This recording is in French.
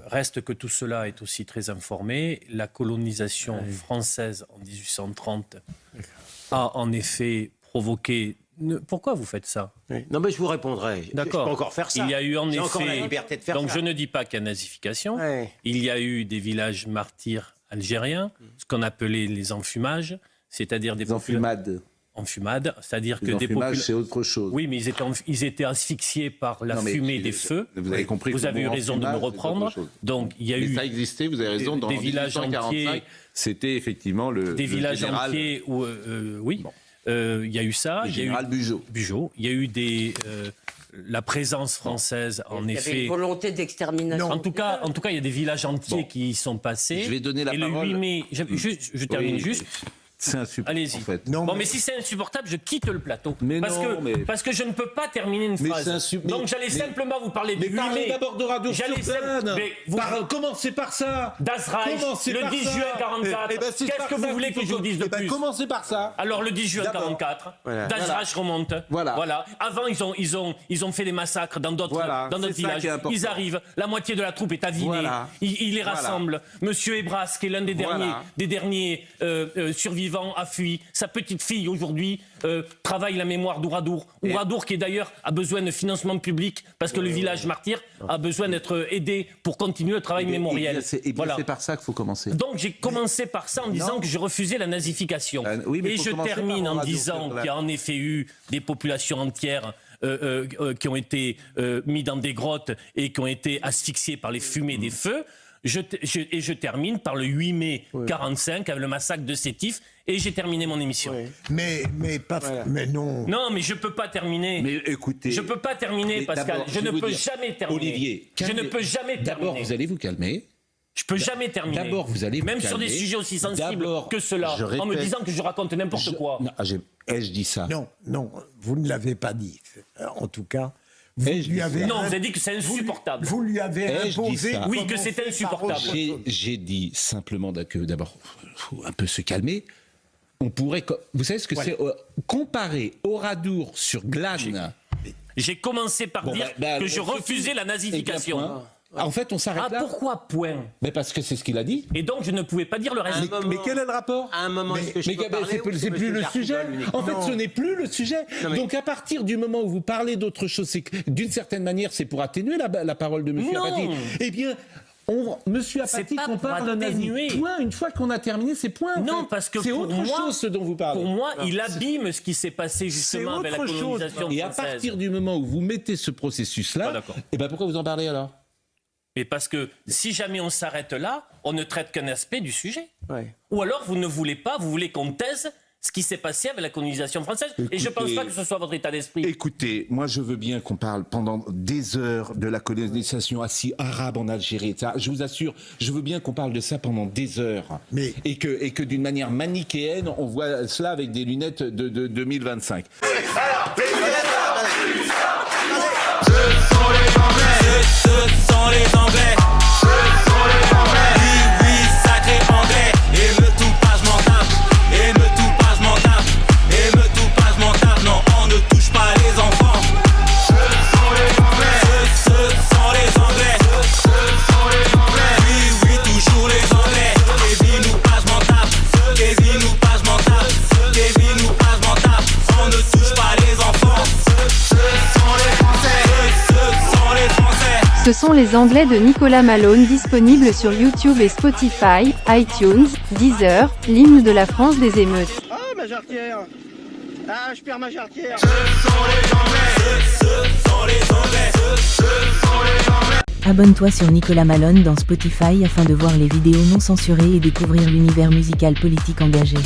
Reste que tout cela est aussi très informé. La colonisation française en 1830 a en effet provoqué... Pourquoi vous faites ça ? Non, mais je vous répondrai. D'accord. Je peux encore faire ça. Il y a eu en J'ai effet... encore la liberté de faire donc ça. je ne dis pas qu'il y a nazification. Ouais. Il y a eu des villages martyrs algériens, ce qu'on appelait les enfumages, c'est-à-dire des... Enfumades, c'est-à-dire que des populations... c'est autre chose. Oui, mais ils étaient asphyxiés par la fumée des feux. Vous avez compris. Vous avez eu raison de me reprendre. Donc il y a eu... Ça existait, vous avez raison. Dans des villages 1845, entiers. c'était effectivement des villages général... entiers où... oui. Bon. Il y a eu ça. Le général Bugeaud. Il y a eu la présence française, en effet. Il y avait une volonté d'extermination. En tout cas, il y a des villages entiers qui y sont passés. Je vais donner la parole. Le 8 mai, je termine juste. C'est insupportable. Allez-y. En fait. Mais si c'est insupportable, je quitte le plateau. Parce que je ne peux pas terminer une phrase. Donc j'allais simplement vous parler du 8 mai. Parlez d'abord de Radio-Sur-Seine. Commencez par ça. Das Reich, le 10 juin 44. Qu'est-ce que vous voulez que je vous dise de plus ? Commencez par ça. Alors le 10 juin 44, Das Reich remonte. Voilà. Avant, ils ont fait des massacres dans d'autres villages. Ils arrivent, la moitié de la troupe est avinée. Ils les rassemblent. Monsieur Ebras, qui est l'un des derniers survivants, a fui. Sa petite fille aujourd'hui travaille la mémoire d'Ouradour. Ouradour qui d'ailleurs a besoin de financement public parce que le village martyr a besoin d'être aidé pour continuer le travail mémoriel. C'est par ça qu'il faut commencer. Donc j'ai commencé par ça en disant que je refusais la nazification. Et je termine en disant qu'il y a en effet eu des populations entières qui ont été mis dans des grottes et qui ont été asphyxiées par les fumées des feux. Et je termine par le 8 mai 45 avec le massacre de Sétif et j'ai terminé mon émission. Mais non. Non, mais je peux pas terminer. Mais écoutez, je peux pas terminer, Pascal. Je ne peux jamais terminer. Olivier, je ne peux jamais terminer. D'abord, vous allez vous calmer. Je peux jamais terminer. D'abord, vous allez vous même calmer. Sur des sujets aussi sensibles que cela, en me disant que je raconte n'importe quoi. Je dis ça. Non, vous ne l'avez pas dit. En tout cas. Vous avez dit que c'est insupportable. Vous lui avez imposé. Oui, que c'était insupportable. J'ai dit simplement que d'abord, il faut un peu se calmer. On pourrait, vous savez ce que c'est comparer Oradour sur Glane. J'ai commencé par dire que je refusais la nazification. En fait, on s'arrête là. Pourquoi point ? Mais parce que c'est ce qu'il a dit. Et donc, je ne pouvais pas dire le reste. Mais quel est le rapport ? À un moment, c'est plus le sujet. En fait, ce n'est plus le sujet. Donc, à partir du moment où vous parlez d'autre chose, c'est que d'une certaine manière, c'est pour atténuer la parole de M. Apathy. Eh bien, Monsieur Apathy, qu'on parle d'un avis. Point, une fois qu'on a terminé, c'est point. Non, parce que c'est autre chose ce dont vous parlez. Pour moi, il abîme ce qui s'est passé justement avec la colonisation française. Et à partir du moment où vous mettez ce processus-là, pourquoi vous en parlez alors ? Mais parce que si jamais on s'arrête là, on ne traite qu'un aspect du sujet. Ou alors vous ne voulez pas, vous voulez qu'on taise ce qui s'est passé avec la colonisation française. Et je ne pense pas que ce soit votre état d'esprit. Écoutez, moi je veux bien qu'on parle pendant des heures de la colonisation arabe en Algérie, etc. Je vous assure, je veux bien qu'on parle de ça pendant des heures. Et que d'une manière manichéenne, on voit cela avec des lunettes de 2025. Alors, les lunettes, ce sont les Anglais. Ce sont les Anglais. Ce sont les Anglais. Oui, sacré anglais. Et me tout pas, je m'en tape. Et me tout pas, je m'en tape. Et me tout pas, je m'en tape. Non, on ne touche pas les enfants. Ce sont les Anglais. Ce sont les Anglais. Ce sont les Anglais. Oui, toujours les Anglais. Kevin ou pas, je m'en tape. Kevin ou pas, je m'en tape. Kevin ou pas, je m'en tape. On ne touche pas les enfants. Ce sont les Français. Ce sont les Anglais de Nicolas Malone, disponibles sur YouTube et Spotify, iTunes, Deezer, l'hymne de la France des émeutes. Ah, ma jarretière. Ah, je perds ma jarretière. Ce sont les Anglais. Ce sont les Anglais. Ce sont les Anglais. Abonne-toi sur Nicolas Malone dans Spotify afin de voir les vidéos non censurées et découvrir l'univers musical politique engagé.